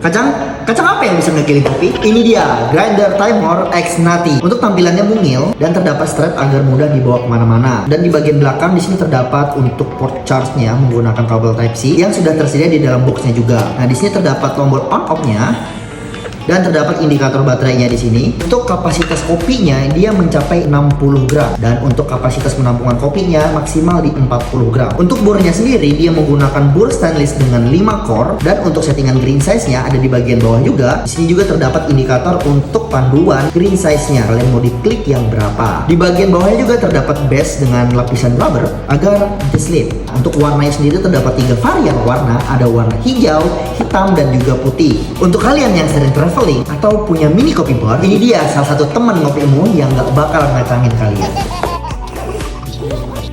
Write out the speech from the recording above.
Kacang? Kacang apa yang bisa ngegiling kopi? Ini dia, Grinder Timor X Nati. Untuk tampilannya mungil dan terdapat strap agar mudah dibawa kemana-mana. Dan di bagian belakang di sini terdapat untuk port charge-nya menggunakan kabel Type C yang sudah tersedia di dalam boxnya juga. Nah, di sini terdapat tombol on/off-nya. Dan terdapat indikator baterainya di sini. Untuk kapasitas kopinya dia mencapai 60 gram dan untuk kapasitas penampungan kopinya maksimal di 40 gram. Untuk bornya sendiri dia menggunakan bor stainless dengan 5 core dan untuk settingan green size-nya ada di bagian bawah juga. Di sini juga terdapat indikator untuk panduan green size-nya. Kalian mau diklik yang berapa. Di bagian bawahnya juga terdapat base dengan lapisan rubber agar dislip. Untuk warnanya sendiri terdapat 3 varian warna, ada warna hijau, hitam dan juga putih. Untuk kalian yang sering traveling atau punya mini kopi bar, ini dia salah satu teman ngopimu yang gak bakal ngacangin kalian.